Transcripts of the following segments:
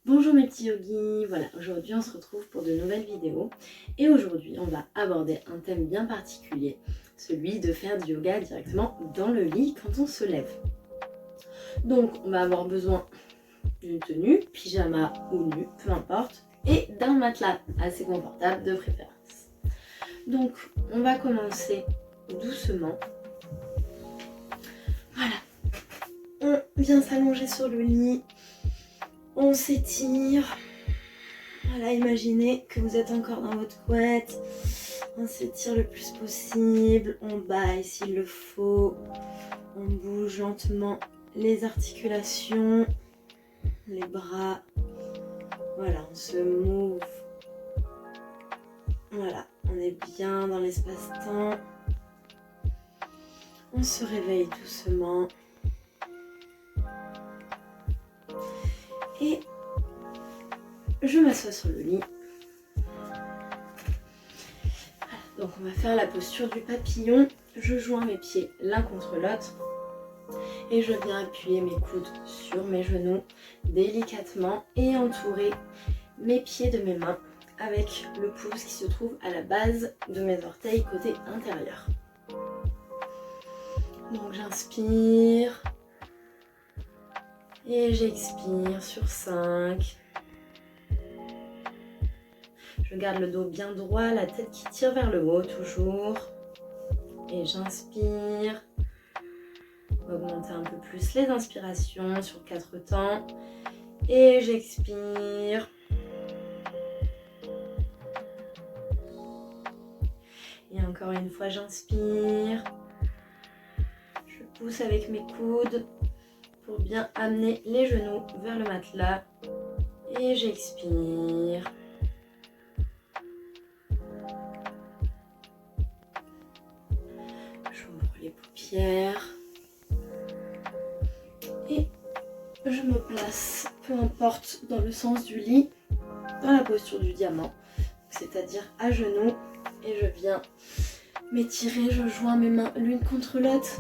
Bonjour mes petits yogis, voilà, aujourd'hui on se retrouve pour de nouvelles vidéos et aujourd'hui on va aborder un thème bien particulier, celui de faire du yoga directement dans le lit quand on se lève. Donc on va avoir besoin d'une tenue, pyjama ou nu, peu importe, et d'un matelas assez confortable de préférence. Donc on va commencer doucement. Voilà, on vient s'allonger sur le lit, on s'étire. Voilà, imaginez que vous êtes encore dans votre couette, on s'étire le plus possible, on baille s'il le faut, on bouge lentement les articulations, les bras, voilà, on se move, voilà, on est bien dans l'espace-temps, on se réveille doucement et je m'assois sur le lit. Donc on va faire la posture du papillon. Je joins mes pieds l'un contre l'autre et je viens appuyer mes coudes sur mes genoux délicatement et entourer mes pieds de mes mains avec le pouce qui se trouve à la base de mes orteils côté intérieur. Donc j'inspire et j'expire sur 5. Je garde le dos bien droit, la tête qui tire vers le haut toujours. Et j'inspire. Augmenter un peu plus les inspirations sur 4 temps. Et j'expire. Et encore une fois, j'inspire. Je pousse avec mes coudes pour bien amener les genoux vers le matelas. Et j'expire. J'ouvre les paupières. Et je me place, peu importe dans le sens du lit, dans la posture du diamant, c'est-à-dire à genoux. Et je viens m'étirer, je joins mes mains l'une contre l'autre.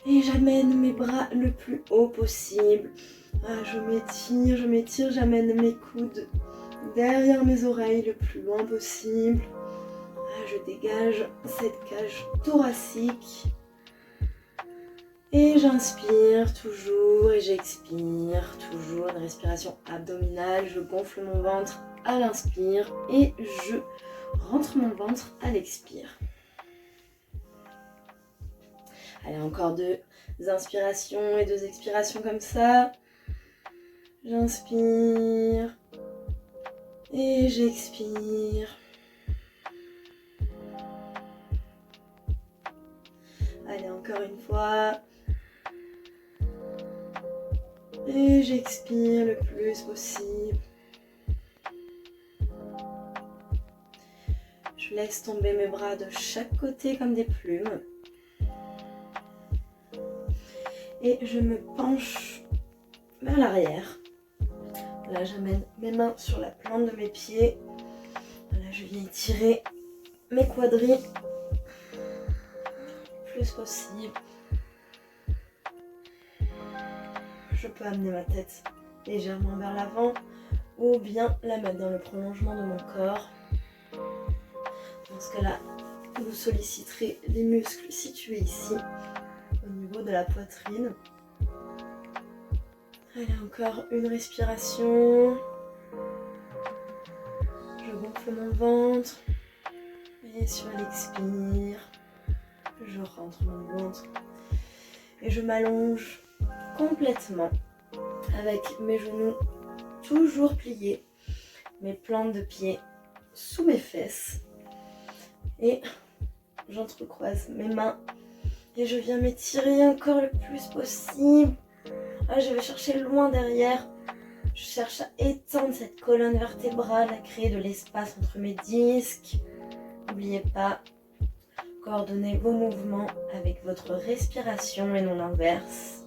Et j'amène mes bras le plus haut possible. Je m'étire, j'amène mes coudes derrière mes oreilles le plus loin possible. Je dégage cette cage thoracique. Et j'inspire toujours et j'expire toujours. Une respiration abdominale. Je gonfle mon ventre à l'inspire et je rentre mon ventre à l'expire. Allez, encore 2 inspirations et 2 expirations comme ça. J'inspire et j'expire. Allez, encore une fois. Et j'expire le plus possible. Je laisse tomber mes bras de chaque côté comme des plumes. Et je me penche vers l'arrière. Là, j'amène mes mains sur la plante de mes pieds. Là, je viens étirer mes quadris le plus possible. Je peux amener ma tête légèrement vers l'avant ou bien la mettre dans le prolongement de mon corps. Dans ce cas-là, vous solliciterez les muscles situés ici, au niveau de la poitrine. Allez, encore une respiration. Je gonfle mon ventre. Et sur l'expire, je rentre mon ventre. Et je m'allonge complètement avec mes genoux toujours pliés, mes plantes de pied sous mes fesses. Et j'entrecroise mes mains et je viens m'étirer encore le plus possible. Là, je vais chercher loin derrière. Je cherche à étendre cette colonne vertébrale, à créer de l'espace entre mes disques. N'oubliez pas, coordonnez vos mouvements avec votre respiration et non l'inverse.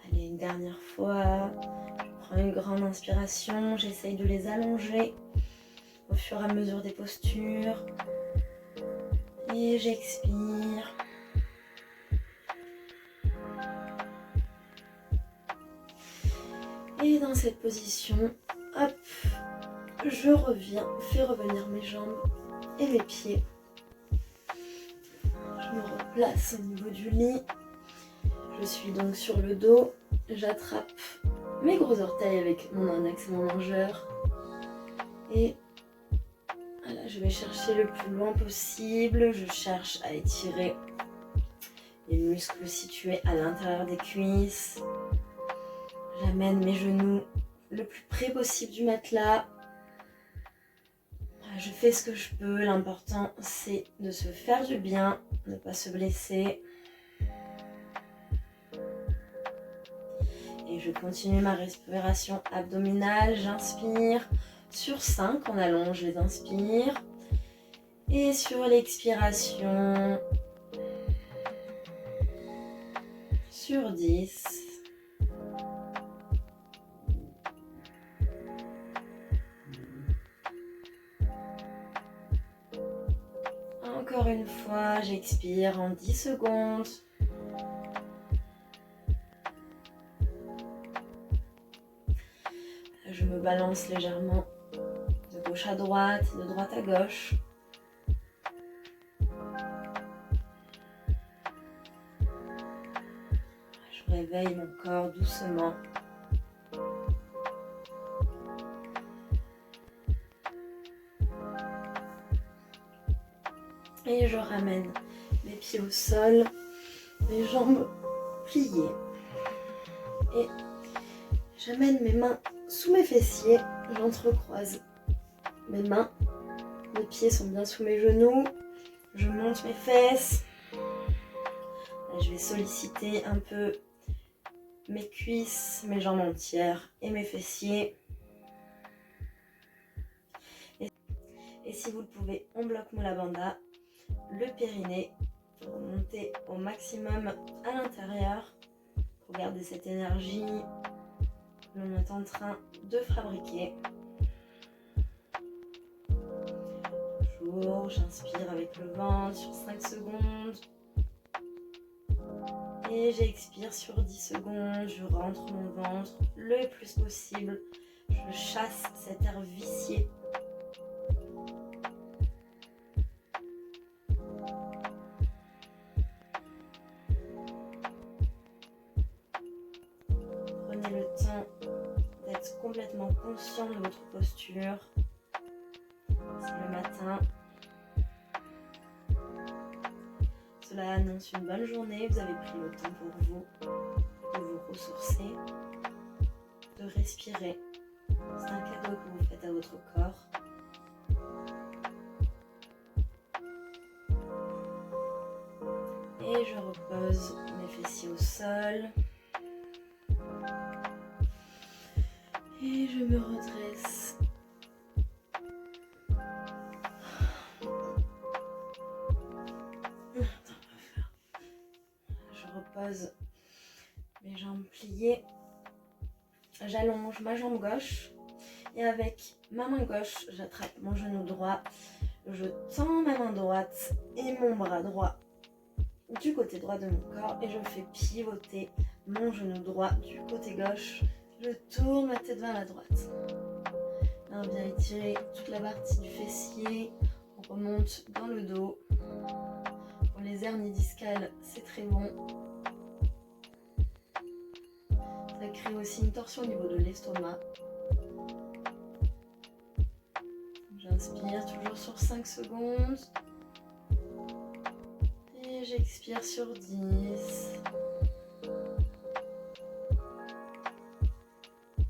Allez, une dernière fois. Je prends une grande inspiration, j'essaye de les allonger au fur et à mesure des postures. Et j'expire. Et dans cette position, hop, je reviens, fais revenir mes jambes et mes pieds. Je me replace au niveau du lit. Je suis donc sur le dos. J'attrape mes gros orteils avec mon index et mon majeur. Et voilà, je vais chercher le plus loin possible. Je cherche à étirer les muscles situés à l'intérieur des cuisses. J'amène mes genoux le plus près possible du matelas. Je fais ce que je peux. L'important, c'est de se faire du bien, de ne pas se blesser. Et je continue ma respiration abdominale. J'inspire. Sur 5, on allonge les inspires. Et sur l'expiration, sur 10. Encore une fois, j'expire en 10 secondes. Je me balance légèrement de gauche à droite et de droite à gauche. Je réveille mon corps doucement. Et je ramène mes pieds au sol, mes jambes pliées. Et j'amène mes mains sous mes fessiers, j'entrecroise mes mains. Mes pieds sont bien sous mes genoux. Je monte mes fesses. Je vais solliciter un peu mes cuisses, mes jambes entières et mes fessiers. Et si vous le pouvez, on bloque Mula Bandha, le périnée, pour monter au maximum à l'intérieur, pour garder cette énergie que l'on est en train de fabriquer. Toujours, j'inspire avec le ventre sur 5 secondes. Et j'expire sur 10 secondes. Je rentre mon ventre le plus possible. Je chasse cet air vicié. Prenez le temps d'être complètement conscient de votre posture. C'est le matin. Cela annonce une bonne journée. Vous avez pris le temps pour vous de vous ressourcer, de respirer. C'est un cadeau que vous faites à votre corps. Et je repose mes fessiers au sol. Et je me redresse. Je repose mes jambes pliées. J'allonge ma jambe gauche. Et avec ma main gauche, j'attrape mon genou droit. Je tends ma main droite et mon bras droit du côté droit de mon corps. Et je fais pivoter mon genou droit du côté gauche. Je tourne ma tête vers la droite. Là, on vient étirer toute la partie du fessier. On remonte dans le dos. Pour les hernies discales, c'est très bon. Ça crée aussi une torsion au niveau de l'estomac. J'inspire toujours sur 5 secondes. Et j'expire sur 10.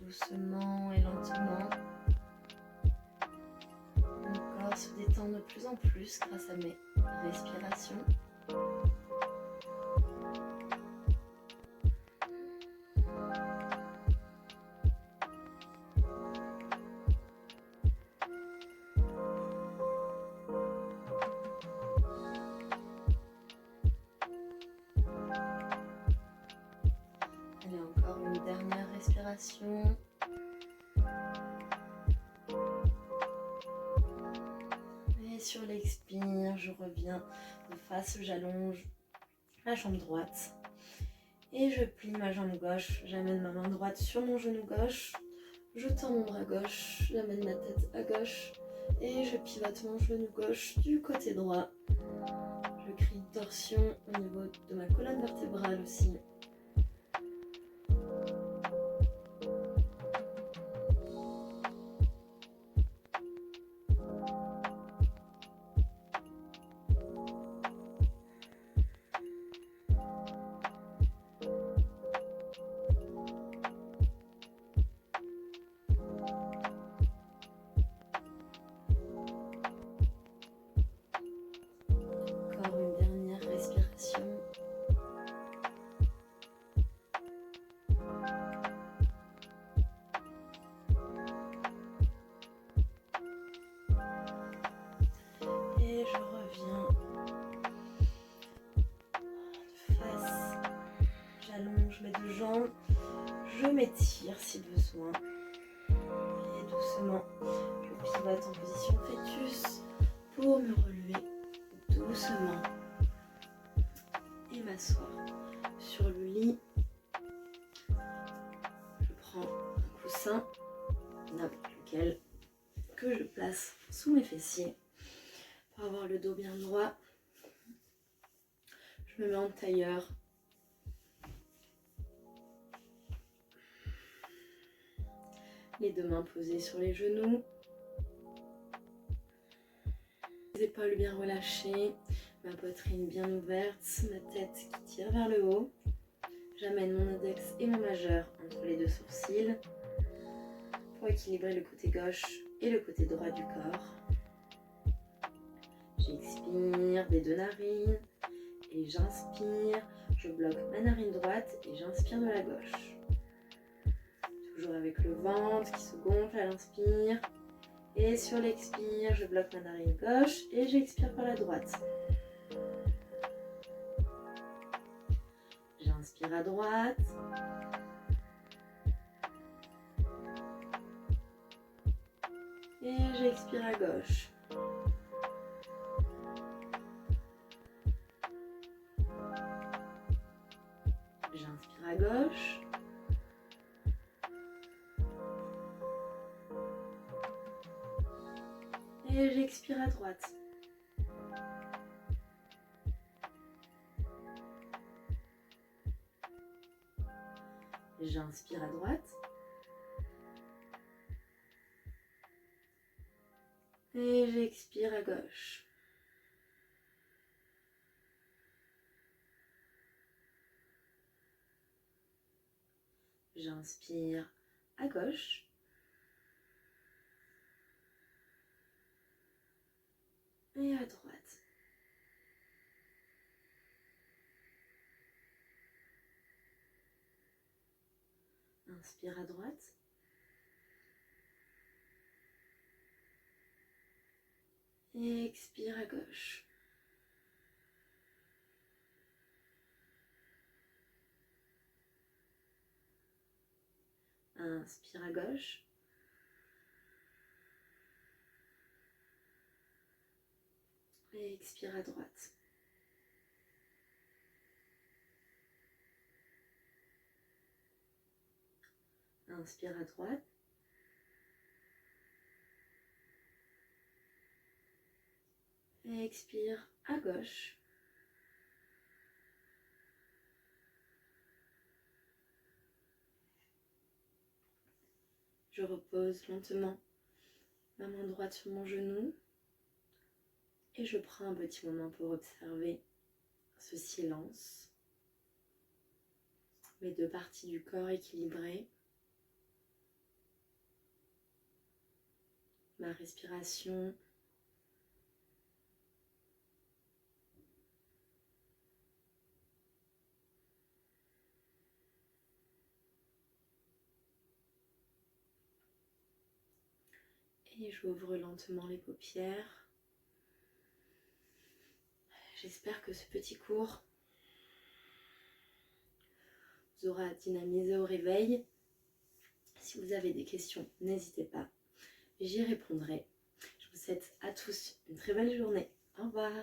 Doucement et lentement. Mon corps se détend de plus en plus grâce à mes respirations. Allez, encore une dernière respiration. Et sur l'expire, je reviens de face, j'allonge ma jambe droite. Et je plie ma jambe gauche, j'amène ma main droite sur mon genou gauche. Je tends mon bras gauche, j'amène ma tête à gauche. Et je pivote mon genou gauche du côté droit. Je crée une torsion au niveau de ma colonne vertébrale aussi. Encore une dernière respiration. Et je reviens de face. J'allonge mes deux jambes. Je m'étire si besoin. Et doucement, je pivote en position fœtus pour me relever doucement et m'asseoir sur le lit. Je prends un coussin, n'importe lequel, que je place sous mes fessiers pour avoir le dos bien droit. Je me mets en tailleur. Les deux mains posées sur les genoux. Les épaules bien relâchées. Ma poitrine bien ouverte. Ma tête qui tire vers le haut. J'amène mon index et mon majeur entre les deux sourcils pour équilibrer le côté gauche et le côté droit du corps. J'expire des deux narines et j'inspire. Je bloque ma narine droite et j'inspire de la gauche. Toujours avec le ventre qui se gonfle à l'inspire. Et sur l'expire, je bloque ma narine gauche et j'expire par la droite. J'inspire à droite. Et j'expire à gauche. J'inspire à gauche. Et j'expire à droite. J'inspire à droite. Et j'expire à gauche. J'inspire à gauche. Et à droite. Inspire à droite. Et expire à gauche. Inspire à gauche. Et expire à droite. Inspire à droite. Et expire à gauche. Je repose lentement ma main droite sur mon genou et je prends un petit moment pour observer ce silence, mes deux parties du corps équilibrées, ma respiration, et j'ouvre lentement les paupières. J'espère que ce petit cours vous aura dynamisé au réveil. Si vous avez des questions, n'hésitez pas, j'y répondrai. Je vous souhaite à tous une très belle journée. Au revoir.